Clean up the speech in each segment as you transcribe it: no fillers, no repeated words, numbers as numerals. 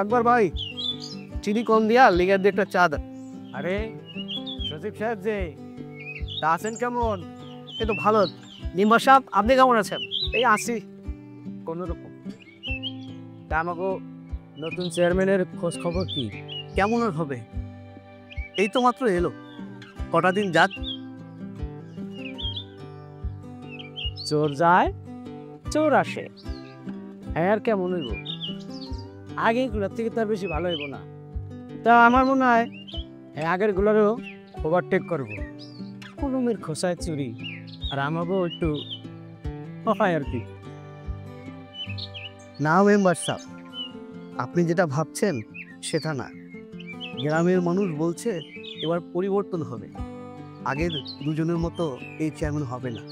একবার ভাই চিনি কম দিয়া লিগার দিয়ে একটা চা দেন। আরে সচিব সাহেব যে তা আছেন কেমন? এ তো ভালো। নিম্বা সাহেব আপনি কেমন আছেন? এই আছি কোনো রকম। তা আমাকে নতুন চেয়ারম্যানের খোঁজ খবর কি? কেমন আর হবে? এই তো মাত্র এলো, কটা দিন যাক। চোর যায় চোর আসে, হ্যাঁ আর কেমন হইব? আগে গুলার থেকে তার বেশি ভালো হইব না। তা আমার মনে হয় আগের গুলারও ওভারটেক করবো। কলমের খোসায় চুরি আর আমাকেও একটু হয় আর কি। না মেম্বার সাহেব, আপনি যেটা ভাবছেন সেটা না। গ্রামের মানুষ বলছে এবার পরিবর্তন হবে, আগের দুজনের মতো এই চেয়ারম্যান হবে না।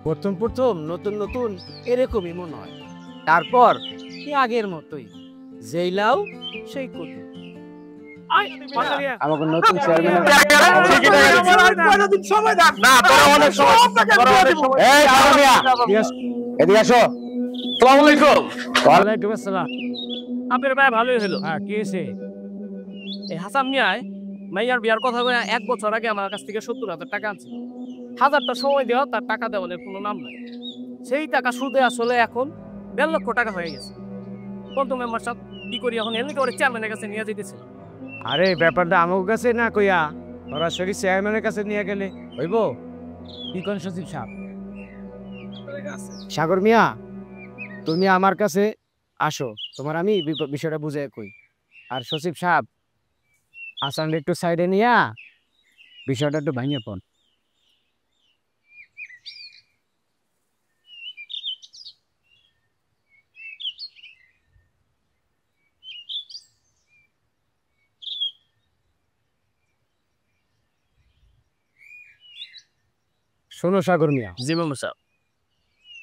প্রথম প্রথম নতুন নতুন এরকমই মনে হয়, তারপর আগের মতোই যেই লাউ সেই কচু। আমাকে নতুন চেয়ারম্যান এদিকে আসো। ওয়ালাইকুম আসসালাম। আপনার ভাই ভালোই হলো। হ্যাঁ কি হয়েছে? এই হাসান মিয়ায় মাইয়ার বিয়ার কথা বলে 1 বছর আগে আমার কাছ থেকে 70,000 টাকা আনছে। 1000টা সময় দেওয়া, তার টাকা দেওয়ার কোনো নাম নাই। সেই টাকা সুদে আসলে এখন 1.5 লক্ষ টাকা হয়ে গেছে। কোন তো মেম্বার সাহেব কি করি এখন? এমনি করে চেয়ারম্যানের কাছে নিয়ে যেতেছিল। আরে ব্যাপারটা আমার কাছে না কইয়া সরাসরি চেয়ারম্যানের কাছে নিয়ে গেলে হইব? কি কোন সচিব সাহেব? সাগর মিয়া, তুমি আমার কাছে আসো, তোমার আমি বিষয়টা বুঝে কই। আর সচিব সাহেব, আসান একটু সাইডে নিয়া বিষয়টা একটু ভাঙিয়ে পড়। শোনো সাগর মিয়া। জি মেম্বার সাহেব।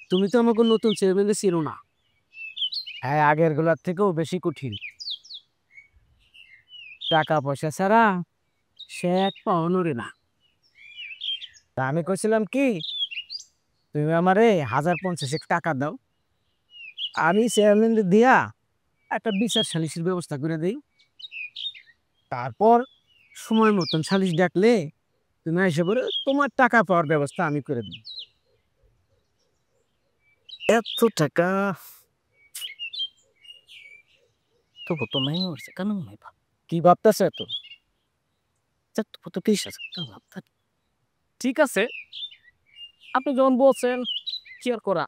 তুমি তো আমাকে নতুন চেয়ারম্যানে চিনো না। হ্যাঁ, আগের গুলার থেকেও বেশি কঠিন। টাকা পয়সা ছাড়া সে এক পাও নড়ে না। তা আমি কইছিলাম কি, তুমি আমারে 1050 টাকা দাও, আমি চেয়ারম্যান দিয়া একটা বিচার সালিসের ব্যবস্থা করে দেই। তারপর সময় মতন সালিশ ডাকলে তুমি এসে পড়ে তোমার টাকা পাওয়ার ব্যবস্থা আমি করে দিই। এত টাকা তো কত নাই হচ্ছে কেন? কি ভাবতেছে এত? ঠিক আছে, আপনি যখন বলছেন কি আর করা।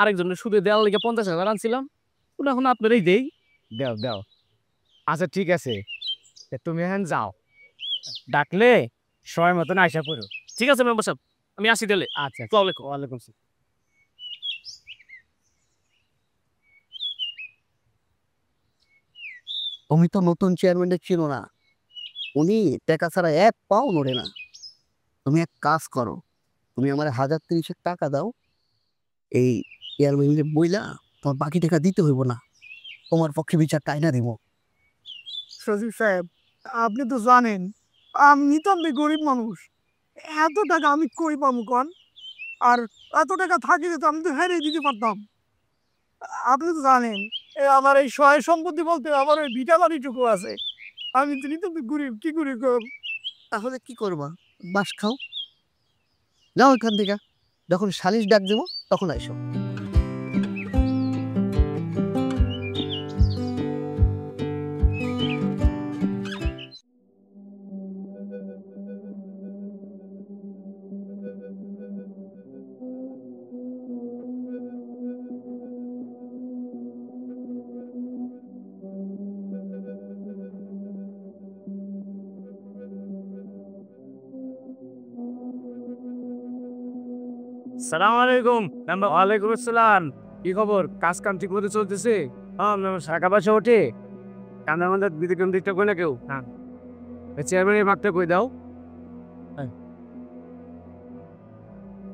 আরেকজনের সুদে দেওয়ার লিগে 50,000 আনছিলাম, এখন আপনারই দেই। দাও দাও। আচ্ছা ঠিক আছে, তুমি এখন যাও, ডাকলে সময় মতন আইসা পড়ো। ঠিক আছে মেম্বার সাহেব, আমি আসি দিলে। আচ্ছা, ওয়ালাইকুম আসসালাম। তুমি তো নতুন চেয়ারম্যানটা ছিল না, উনি টাকা ছাড়া এক পাও নড়ে না। তুমি এক কাজ করো, তুমি আমার 1030 টাকা দাও, এই চেয়ারম্যানকে বইলা তোমার বাকি টাকা দিতে হইব না, তোমার পক্ষে বিচার টাইনা দিব। সচিব সাহেব, আপনি তো জানেন আমি তো গরিব মানুষ, এত টাকা আমি কই পাবো কন? আর এত টাকা থাকিলে তো আমি তো হেরে দিতে পারতাম। আপনি তো জানেন আমার এই সহায় সম্পত্তি বলতে আমার ওই ভিটা বাড়িটুকু আছে। আমি তো গরিব, কি করি? তাহলে কি করবা? বাস খাও, যাও এখান থেকে, যখন সালিশ ডাক দেবো তখন আইসো। সালাম আলাইকুম। ওয়ালাইকুম আসসালাম। কি খবর? কাজ কাম ঠিক মতো চলতেছে? হ্যাঁ, টাকা পয়সা ওঠে কান্দার মধ্যে দিদিকে দিকটা কই না কেউ। হ্যাঁ, চেয়ারম্যানের ভাগটা কই দাও।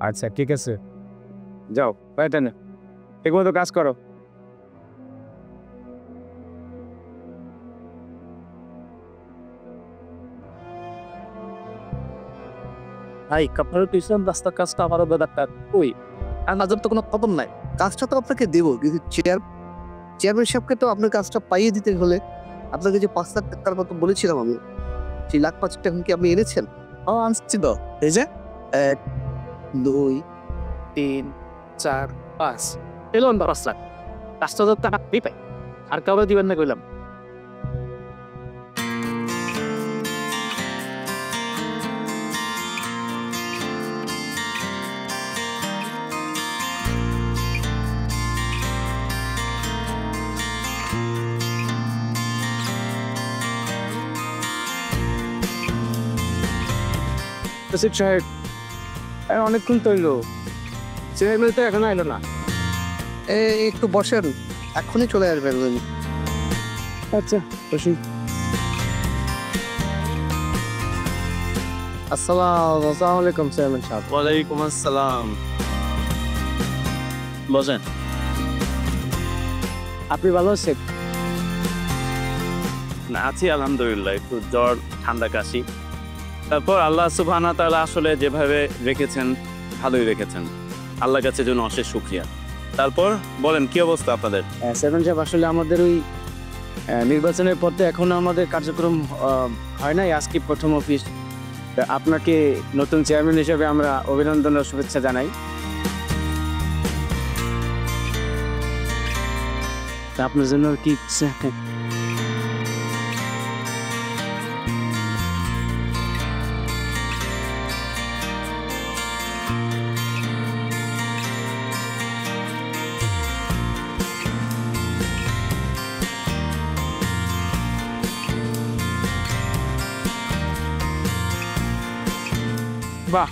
আচ্ছা ঠিক আছে, যাও বাইটা না, ঠিক মতো কাজ করো। ভাই আপনার পিছন রাস্তার কাজটা আমারও দরকার। ওই আর নাজার তো কোনো খবর নাই, কাজটা তো আপনাকে দেবো, কিন্তু চেয়ারম্যান সাহেবকে তো আপনার কাজটা পাইয়ে দিতে হলে আপনাকে যে 5 লাখ টাকার মতো বলেছিলাম আমি, সেই লাখ 5 টাকা কি আপনি এনেছেন? আনছি তো, এই যে 1, 2, 3, 4, 5 এলো 5 লাখ। 5,000 টাকা আমি পাই, আর কাউকে দিবেন না কইলাম। রসিক সাহেব অনেকক্ষণ তো হইলো, চেয়ারম্যান তো এখন আইলো না। একটু বসেন, এক্ষুনি চলে আসবেন উনি। আচ্ছা বসি। আসসালামু আলাইকুম চেয়ারম্যান সাহেব। ওয়ালাইকুম আসসালাম। বসেন। আপনি ভালো আছেন? না, আছি আলহামদুলিল্লাহ, একটু জ্বর ঠান্ডা কাশি। তারপর আল্লাহ সুবহানাহু ওয়া তাআলা আসলে যেভাবে রেখেছেন ভালোই রেখেছেন, আল্লাহর কাছে জন্য অশেষ শুকরিয়া। তারপর বলেন কি অবস্থা আপনাদের? চেয়ারম্যান সাহেব আসলে আমাদের ওই নির্বাচনের পর তো এখনো আমাদের কার্যক্রম হয় নাই, আজকে প্রথম অফিস। তা আপনাকে নতুন চেয়ারম্যান হিসেবে আমরা অভিনন্দন ও শুভেচ্ছা জানাই। তা আপনার জন্য কি বাহ,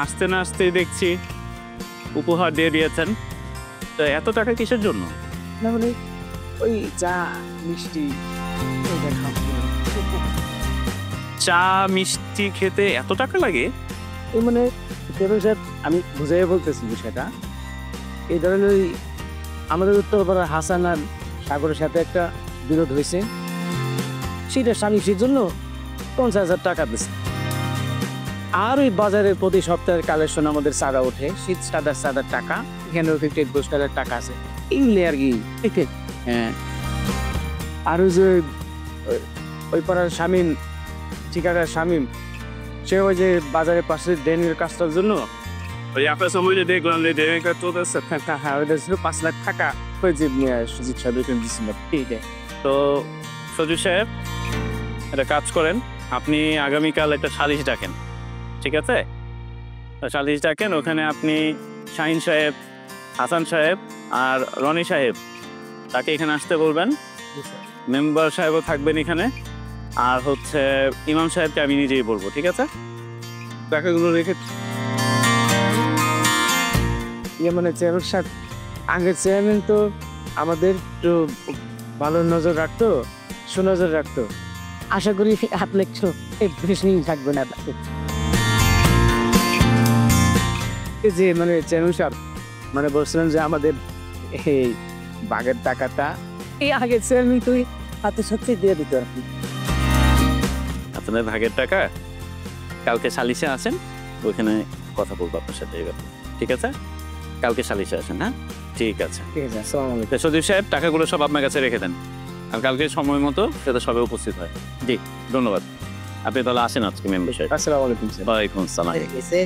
আসতে না আসতেই দেখছি উপহার দিয়ে দিয়েছেন। তো এত টাকা কিসের জন্য? না মানে ওই চা মিষ্টি ওইটা খাবো। চা মিষ্টি খেতে এত টাকা লাগে? এই মানে চেয়ারম্যান সাহেব আমি বুঝাই বলতেছি বিষয়টা। এই ধরেন ওই আমাদের উত্তরপাড়ার হাসান আর সাগরের সাথে একটা বিরোধ হয়েছে, সেটা স্বামীর জন্য 50,000 টাকা দিচ্ছে। আর ওই বাজারের প্রতি সপ্তাহের কালেকশন আমাদের চাঁদা ওঠে, শীত চাঁদার টাকা, এখানে 50,000 টাকা আছে, এগুলি আর কি। হ্যাঁ, আর ওই যে ওই পাড়ার শামীম, ঠিকাদার শামীম, সে ওই যে বাজারের পাশে ড্রেনের কাজটার জন্য ওই আপনার সময় দেখলাম যে ডেমেকা চলতেছে। হ্যাঁ ওইটা ছিল 5 লাখ টাকা, ওই যে সুজিত সাহেব দিচ্ছিল। ঠিক আছে, তো সজীব সাহেব একটা কাজ করেন, আপনি আগামীকাল একটা সালিশ ডাকেন, ঠিক আছে? তো সালিশ ডাকেন, ওখানে আপনি শাহিন সাহেব, হাসান সাহেব আর রনি সাহেব, তাকে এখানে আসতে বলবেন। মেম্বার সাহেবও থাকবেন এখানে, আর হচ্ছে ইমাম সাহেবকে আমি নিজেই বলবো, ঠিক আছে? টাকাগুলো রেখে ইয়ে মানে চেয়ারম্যান সাহেব, আগের চেয়ারম্যান তো আমাদের একটু ভালো নজর রাখতো, সুনজর রাখতো। আশা করি আপনি একটু বেশি থাকবেন না। এই যে মানে চেয়ারম্যান সাহেব মানে বলছিলেন যে আমাদের এই বাগের টাকাটা এই আগের চেয়ারম্যান তুই হাতে সত্যি দিয়ে দিত আর কি। আপনাদের ভাগের টাকা কালকে সালিশে আসেন, ওইখানে কথা বলবো আপনার সাথে এই ব্যাপারে, ঠিক আছে? কালকে সালিশে আসেন। হ্যাঁ, ঠিক আছে। ঠিক আছে, আসসালামু আলাইকুম। তো সজীব সাহেব টাকাগুলো সব আপনার কাছে রেখে দেন, আর কালকে সময় মতো সেটা সবাই উপস্থিত হয়। জি, ধন্যবাদ। আপনি তাহলে আসেন আজকে মেম্বার সাহেব। আসসালামু আলাইকুম স্যার। ওয়ালাইকুম আসসালাম। গেছে।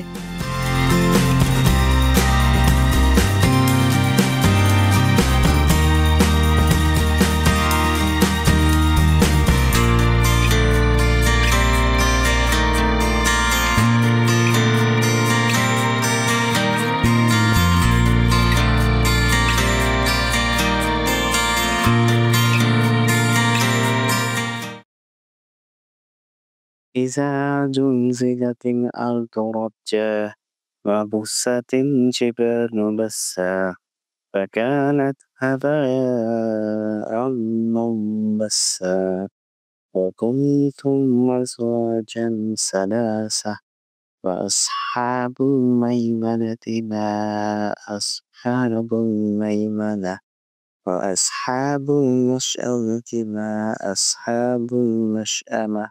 إذا زلزلت الأرض رجا وبست الجبال بسا فكانت هباء منبثا وكنتم أزواجا ثلاثة وأصحاب الميمنة ما أصحاب الميمنة وأصحاب المشأمة ما أصحاب المشأمة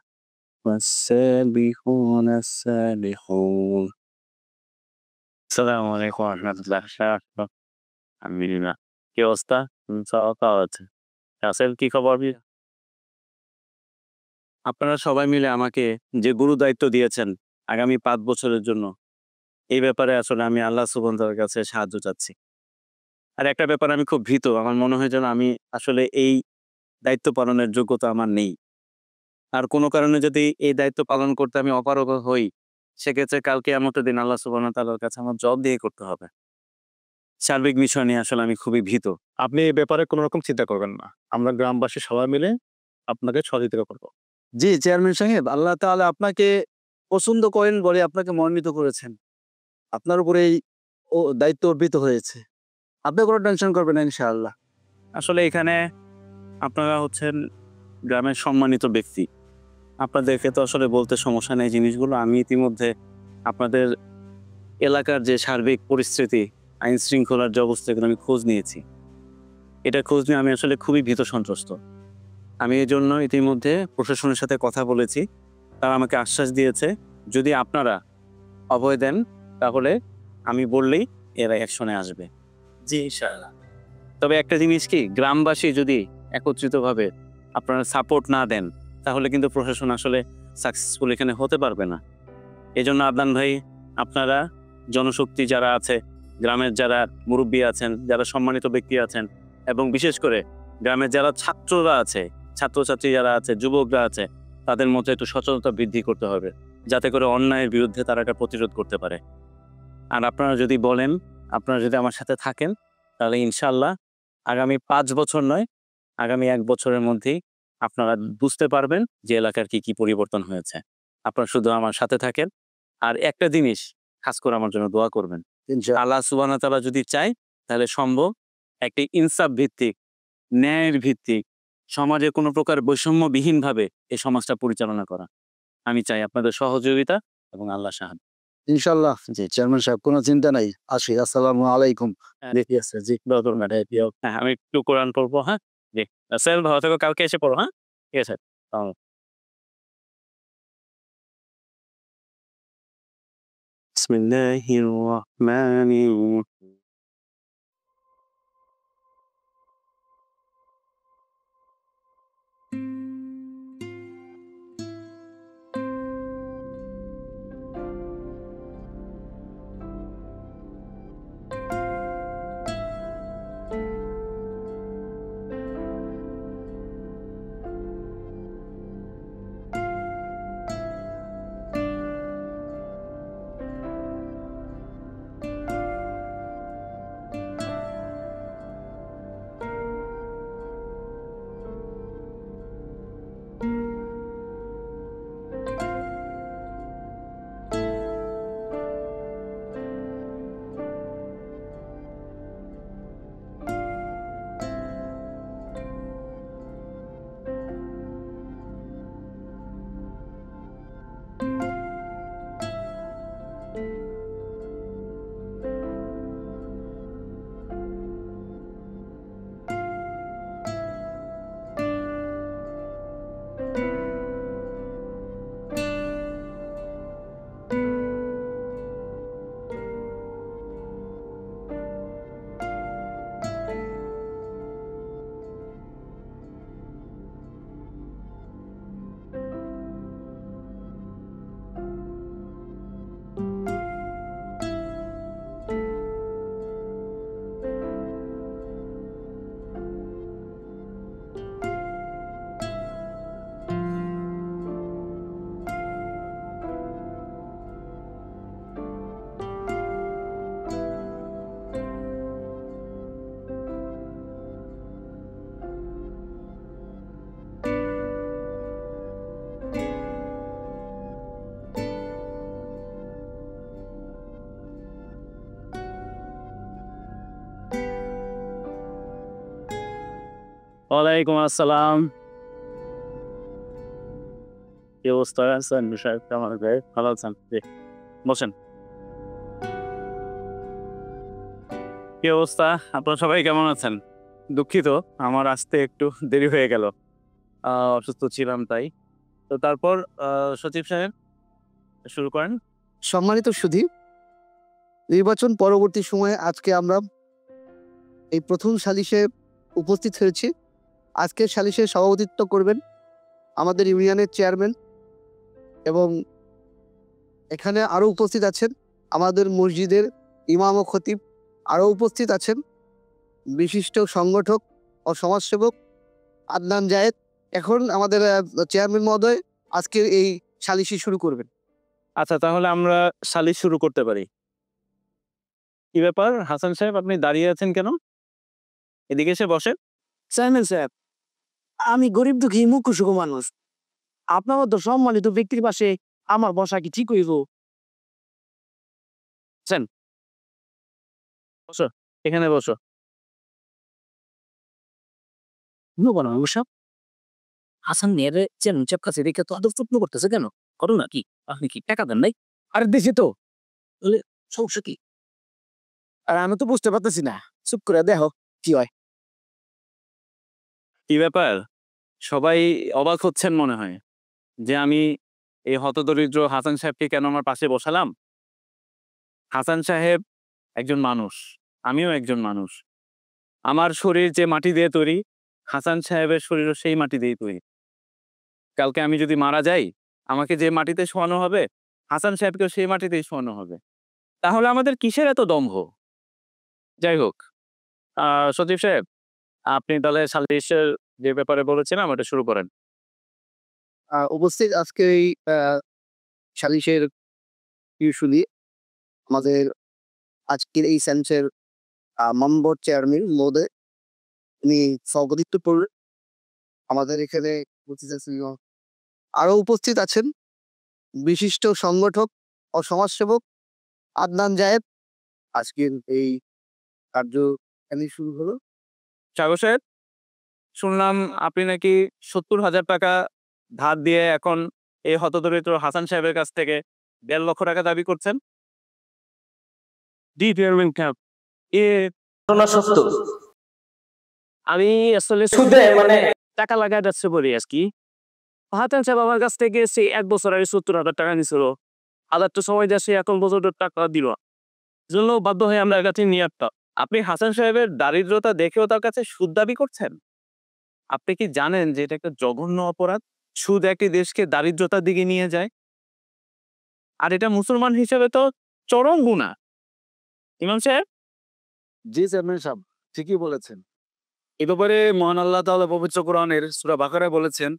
والسابقون السابقون. আসসালামু আলাইকুম ওয়া রাহমাতুল্লাহি ওয়া বারাকাতুহু। আলহামদুলিল্লাহ। কি অবস্থা? রাসেল, কি খবর? আপনারা সবাই মিলে আমাকে যে গুরু দায়িত্ব দিয়েছেন আগামী 5 বছরের জন্য, এই ব্যাপারে আসলে আমি আল্লাহ সুবহানাহু ওয়া তাআলার কাছে সাহায্য চাচ্ছি। আর একটা ব্যাপারে আমি খুব ভীত। আমার মনে হয় যেন আমি আসলে এই দায়িত্ব পালনের যোগ্যতা আমার নেই। আর কোনো কারণে যদি এই দায়িত্ব পালন করতে আমি অপারগ হই, সেক্ষেত্রে কাল কিয়ামতের দিন আল্লাহ সুবহানাহু ওয়া তাআলার কাছে আমার জবাবদিহি করতে হবে। সার্বিক বিষয় নিয়ে আসলে আমি খুবই ভীত। আপনি এই ব্যাপারে কোনো রকম চিন্তা করবেন না। আমরা গ্রামবাসী সবাই মিলে আপনাকে সহযোগিতা করব। জি চেয়ারম্যান সাহেব, আল্লাহ তাআলা আপনাকে পছন্দ করেন বলে আপনাকে মনোনীত করেছেন। আপনার উপরে এই দায়িত্ব অর্পিত হয়েছে। আপনি কোনো টেনশন করবেন না ইনশাআল্লাহ। আসলে এখানে আপনারা হচ্ছেন গ্রামের সম্মানিত ব্যক্তি। আপনাদেরকে তো আসলে বলতে সমস্যা নেই জিনিসগুলো। আমি ইতিমধ্যে আপনাদের এলাকার যে সার্বিক পরিস্থিতি, আইন শৃঙ্খলার যে অবস্থা, এগুলো আমি খোঁজ নিয়েছি। এটা খোঁজ নিয়ে আমি আসলে খুবই ভীত সন্ত্রস্ত। আমি এজন্য ইতিমধ্যে প্রশাসনের সাথে কথা বলেছি। তারা আমাকে আশ্বাস দিয়েছে যদি আপনারা অভয় দেন তাহলে আমি বললেই এরা অ্যাকশনে আসবে। জি ইনশাআল্লাহ। তবে একটা জিনিস কি, গ্রামবাসী যদি একত্রিতভাবে আপনারা সাপোর্ট না দেন তাহলে কিন্তু প্রশাসন আসলে সাকসেসফুল এখানে হতে পারবে না। এজন্য আদনান ভাই, আপনারা জনশক্তি যারা আছে, গ্রামের যারা মুরব্বী আছেন, যারা সম্মানিত ব্যক্তি আছেন, এবং বিশেষ করে গ্রামের যারা ছাত্ররা আছে, ছাত্রছাত্রী যারা আছে, যুবকরা আছে, তাদের মধ্যে একটু সচেতনতা বৃদ্ধি করতে হবে, যাতে করে অন্যায়ের বিরুদ্ধে তারা এটা প্রতিরোধ করতে পারে। আর আপনারা যদি বলেন, আপনারা যদি আমার সাথে থাকেন, তাহলে ইনশাআল্লাহ আগামী 5 বছর নয়, আগামী 1 বছরের মধ্যেই আপনারা বুঝতে পারবেন যে এলাকার কি পরিবর্তন হয়েছে। আপনারা শুধু আমার সাথে থাকেন। আর একটা জিনিস খাস করে আমার জন্য দোয়া করবেন। আল্লাহ সুবহানাহু ওয়া তাআলা যদি চায় তাহলে সম্ভব একটি ইনসাফ ভিত্তিক, ন্যায়ের ভিত্তিক, সমাজে কোনো প্রকার বৈষম্যবিহীনভাবে এই সমাজটা পরিচালনা করা। আমি চাই আপনাদের সহযোগিতা এবং আল্লাহ সাহায্য। ইনশাআল্লাহ। জি চেয়ারম্যান সাহেব, কোনো চিন্তা নাই। আসি। আসসালামু আলাইকুম। জি আছে, জি দোয়া করবেন। হ্যাঁ, আমি একটু কোরআন পড়বো। হ্যাঁ, জি সেল ভালো থেকো, কালকে এসে পড়ো। হ্যাঁ, ঠিক আছে। বিসমিল্লাহির রহমানির রহিম। ওয়ালাইকুম আসসালাম। কি অবস্থা আছেন সাহেব? কেমন আছেন? ভালো আছেন? জি বসেন। কি অবস্থা? আপনারা সবাই কেমন আছেন? দুঃখিত আমার আসতে একটু দেরি হয়ে গেল। অসুস্থ ছিলাম তাই। তো তারপর সচিব সাহেব শুরু করেন। সম্মানিত সুধী, নির্বাচন পরবর্তী সময়ে আজকে আমরা এই প্রথম সালিশে উপস্থিত হয়েছি। আজকের সালিশে সভাপতিত্ব করবেন আমাদের ইউনিয়নের চেয়ারম্যান, এবং এখানে আরও উপস্থিত আছেন আমাদের মসজিদের ইমাম ও খতিব, আরও উপস্থিত আছেন বিশিষ্ট সংগঠক ও সমাজসেবক আদনান জায়েদ। এখন আমাদের চেয়ারম্যান মহোদয় আজকের এই সালিশি শুরু করবেন। আচ্ছা, তাহলে আমরা সালিশ শুরু করতে পারি। কি ব্যাপার হাসান সাহেব, আপনি দাঁড়িয়ে আছেন কেন? এদিকে এসে বসেন। চেয়ারম্যান সাহেব, আমি গরিব দুঃখী মুখ্য মানুষ, আপনার মতো সম্মানিত ব্যক্তির পাশে আমার বসা কি ঠিক হইব? এখানে বসো। সব হাসান মেয়ের চেপ কাছে রেখে তো আদর যত্ন করতেছে কেন? করো না কি? আপনি কি টাকা দেন নাই? আরে দেশে তো সমস্যা কি? আর আমি তো বুঝতে পারতেছি না, চুপ করে দেখো কি হয়। কি ব্যাপার, সবাই অবাক হচ্ছেন মনে হয় যে আমি এই হতদরিদ্র হাসান সাহেবকে কেন আমার পাশে বসালাম। হাসান সাহেব একজন মানুষ, আমিও একজন মানুষ। আমার শরীর যে মাটি দিয়ে তৈরি, হাসান সাহেবের শরীরও সেই মাটি দিয়েই তৈরি। কালকে আমি যদি মারা যাই, আমাকে যে মাটিতে শোয়ানো হবে, হাসান সাহেবকেও সেই মাটিতেই শোয়ানো হবে। তাহলে আমাদের কিসের এত দম্ভ? যাই হোক, সচিব সাহেব, আপনি তাহলে সালিশের যে ব্যাপারে বলেছিলাম ওটা শুরু করেন। উপস্থিত আজকে এই সালিশের ইস্যুলি আমাদের আজকের এই সেন্সের মেম্বার চেয়ারম্যান মহোদয়, উনি সভাপতিত্ব করবেন। আমাদের এখানে আরো উপস্থিত আছেন বিশিষ্ট সংগঠক ও সমাজসেবক আদনান জায়েদ। আজকের এই কার্য শুরু হলো। সাগর সাহেব, শুনলাম আপনি নাকি 70,000 টাকা ধার দিয়ে এখন এই হতদরিদ্র হাসান সাহেবের কাছ থেকে 1.5 লক্ষ টাকা দাবি করছেন। জি চেয়ারম্যান সাহেব, এ ঘটনা সত্য। আমি আসলে সুদে টাকা লাগাই যাচ্ছে বলি আর কি। হাসান সাহেব আমার কাছ থেকে সে 1 বছর আগে 70,000 টাকা নিছিল। হাজারটা সময় দিয়ে সে এখন পর্যন্ত টাকা দিল, জন্য বাধ্য হয়ে আমরা কাছে নিয়ে আসতাম। আপনি হাসান সাহেবের দারিদ্রতা দেখেও তার কাছে সুদ দাবি করছেন? আপনি কি জানেন যে এটা একটা জঘন্য অপরাধ? সুদ একটি দেশকে দারিদ্রতার দিকে নিয়ে যায়, আর এটা মুসলমান হিসেবে তো চরম গুনাহ। ইমাম সাহেব, জি চেয়ারম্যান সাহেব, ঠিকই বলেছেন। এ ব্যাপারে মহান আল্লাহ তাআলা পবিত্র কোরআনের সূরা বাকারায় বলেছেন,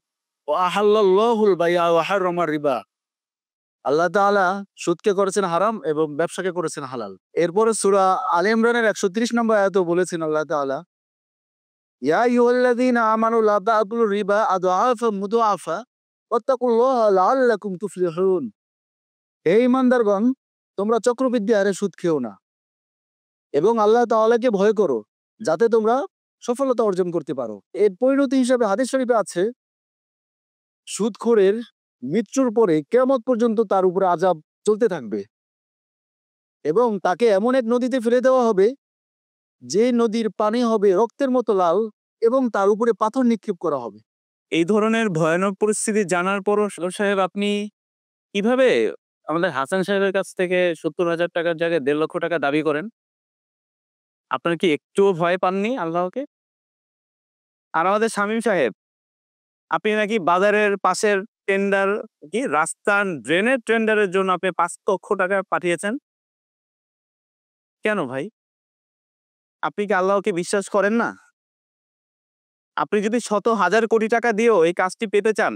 ওয়া আহাল্লাল্লাহুল বাইআ ওয়া হাররামার রিবা। আল্লাহ তাআলা সুদকে করেছেন হারাম এবং ব্যবসাকে করেছেন হালাল। এরপরে সূরা আলে ইমরানের 130 নম্বর আয়াতেও বলেছেন আল্লাহ তাআলা, ইয়া আইয়ুহাল্লাযীনা আমানু লা তা'কুলুর রিবা আদআফাম মুদাআফা ওয়াত্তাকুল্লাহা লাআল্লাকুম তুফলিহুন। হে ঈমানদারগণ, তোমরা চক্রবৃদ্ধি হারে সুদ খেও না এবং আল্লাহ তাআলাকে ভয় করো যাতে তোমরা সফলতা অর্জন করতে পারো। এর পরিণতি হিসাবে হাদিস শরীফে আছে, সুদখোরের মৃত্যুর পরে কিয়ামত পর্যন্ত তার উপরে আযাব চলতে থাকবে এবং তাকে এমন এক নদীতে ফেলে দেওয়া হবে যে নদীর পানি হবে রক্তের মতো লাল এবং তার উপরে পাথর নিক্ষেপ করা হবে। এই ধরনের ভয়ানক পরিস্থিতি জানার পরও সাগর সাহেব আপনি কিভাবে আমাদের হাসান সাহেবের কাছ থেকে 70,000 টাকার জায়গায় 1.5 লক্ষ টাকা দাবি করেন? আপনার কি একটুও ভয় পাননি আল্লাহকে? আর আমাদের শামীম সাহেব, আপনি নাকি বাজারের পাশের টেন্ডার, কি রাস্তার ড্রেনের টেন্ডারের জন্য আপনি 5 লক্ষ টাকা পাঠিয়েছেন। কেন ভাই? আপনি কি আল্লাহকে বিশ্বাস করেন না? আপনি যদি শত হাজার কোটি টাকা দিয়েও এই কাজটি পেতে চান,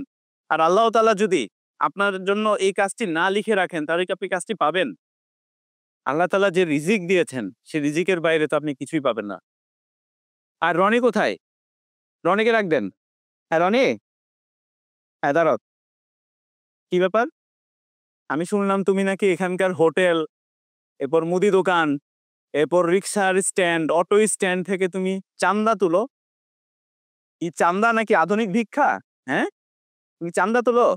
আর আল্লাহ তাআলা যদি আপনার জন্য এই কাজটি না লিখে রাখেন, তাহলে কি আপনি কাজটি পাবেন? আল্লাহ তাআলা যে রিজিক দিয়েছেন, সেই রিজিকের বাইরে তো আপনি কিছুই পাবেন না। আর রনি কোথায়? রনিকে রাখবেন। হ্যাঁ রনি, হ্যাঁ দাঁড়াও। কি ব্যাপার? আমি শুনলাম তুমি নাকি এখানকার হোটেল, এরপর মুদি দোকান, এরপর রিক্সার স্ট্যান্ড, অটো স্ট্যান্ড থেকে তুমি চান্দা তুলো। এই চান্দা নাকি আধুনিক ভিক্ষা? হ্যাঁ, তুমি চান্দা তুলো?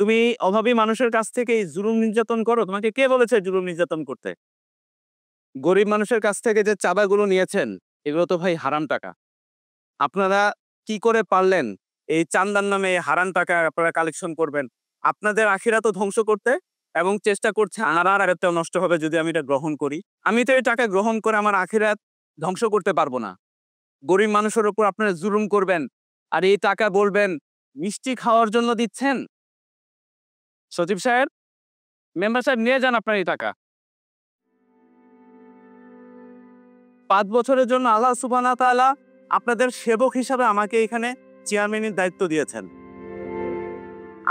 তুমি অভাবী মানুষের কাছ থেকে এই জুলুম নির্যাতন করো? তোমাকে কে বলেছে জুলুম নির্যাতন করতে? গরিব মানুষের কাছ থেকে যে চাঁদাগুলো নিয়েছেন, এগুলো তো ভাই হারাম টাকা। আপনারা কি করে পারলেন এই চান্দার নামে এই হারাম টাকা আপনারা কালেকশন করবেন? আপনাদের আখিরাতও ধ্বংস করতে, এবং চেষ্টা করছে আর আরেকটাও নষ্ট হবে যদি আমি এটা গ্রহণ করি। আমি তো এই টাকা গ্রহণ করে আমার আখিরাত ধ্বংস করতে পারবো না। গরিব মানুষের উপর আপনারা জুলুম করবেন, আর এই টাকা বলবেন মিষ্টি খাওয়ার জন্য দিচ্ছেন? সচিব সাহেব, মেম্বার সাহেব নিয়ে যান আপনার এই টাকা। 5 বছরের জন্য আল্লাহ সুবহানাহু ওয়া তাআলা আপনাদের সেবক হিসাবে আমাকে এখানে চেয়ারম্যানের দায়িত্ব দিয়েছেন।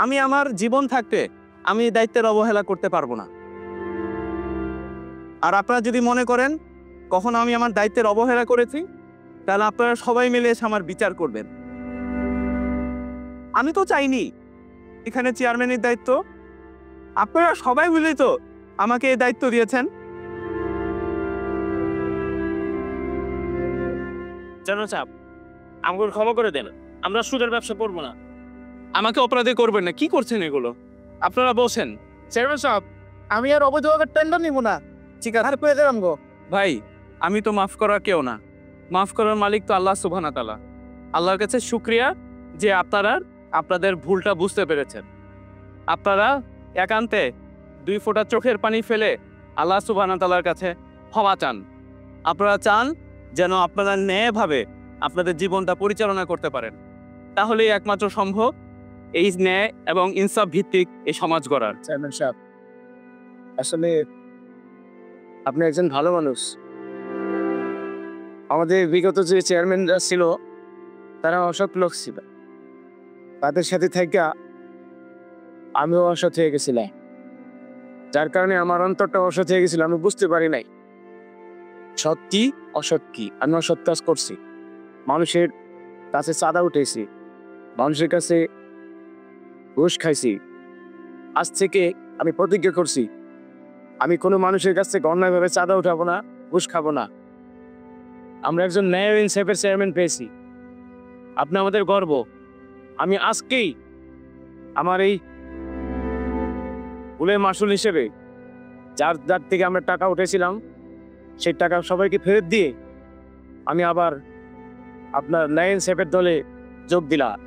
আমি আমার জীবন থাকতে আমি এই দায়িত্বের অবহেলা করতে পারবো না। আর আপনারা যদি মনে করেন কখনো আমি আমার দায়িত্বের অবহেলা করেছি, তাহলে আপনারা সবাই মিলে এসে আমার বিচার করবেন। আমি তো চাইনি এখানে চেয়ারম্যানের দায়িত্ব, আপনারা সবাই মিলেই তো আমাকে এই দায়িত্ব দিয়েছেন। চেয়ারম্যান সাহেব, আমাকে ক্ষমা করে দেন, আমরা সুদের ব্যবসা করবো না। আমাকে অপরাধী করবেন না। কি করছেন এগুলো? আপনারা বসেন। চেয়ারম্যান সাহেব, আমি আর অবৈধভাবে টেন্ডার নিব না। ঠিক আছে, আর করে দিলাম গো। ভাই, আমি তো মাফ করার কেউ না, মাফ করার মালিক তো আল্লাহ সুবহানাহু ওয়া তাআলা। আল্লাহর কাছে শুকরিয়া যে আপনারা আপনাদের ভুলটা বুঝতে পেরেছেন। আপনারা একান্তে 2 ফোঁটা চোখের পানি ফেলে আল্লাহ সুবহানাহু ওয়া তাআলার কাছে ক্ষমা চান। আপনারা চান যেন আপনারা ন্যায়ভাবে আপনাদের জীবনটা পরিচালনা করতে পারেন। তাহলেই একমাত্র সম্ভব এই ন্যায় এবং ইনসাফ ভিত্তিক এই সমাজ গড়ার। চেয়ারম্যান সাহেব, আসলে আপনি একজন ভালো মানুষ। আমাদের বিগত যে চেয়ারম্যানরা ছিল তারা অসৎ লোক ছিল, তাদের সাথে থেকে আমিও অসৎ হয়ে গেছিলাম, যার কারণে আমার অন্তরটা অসৎ হয়ে গেছিল। আমি বুঝতে পারি নাই সৎ কি অসৎ কি। আমি অসৎ কাজ করছি, মানুষের কাছে চাঁদা উঠেছি, মানুষের কাছে ঘুষ খাইছি। আজ থেকে আমি প্রতিজ্ঞা করছি আমি কোনো মানুষের কাছ থেকে অন্যায়ভাবে চাঁদা উঠাবো না, ঘুষ খাবো না। আমরা একজন ন্যায় ও ইনসাফের চেয়ারম্যান পেয়েছি, আপনি আমাদের গর্ব। আমি আজকেই আমার এই ভুলের মাসুল হিসেবে যার যার থেকে আমরা টাকা উঠেছিলাম সেই টাকা সবাইকে ফেরত দিয়ে আমি আবার আপনার ন্যায় ইনসাফের দলে যোগ দিলাম।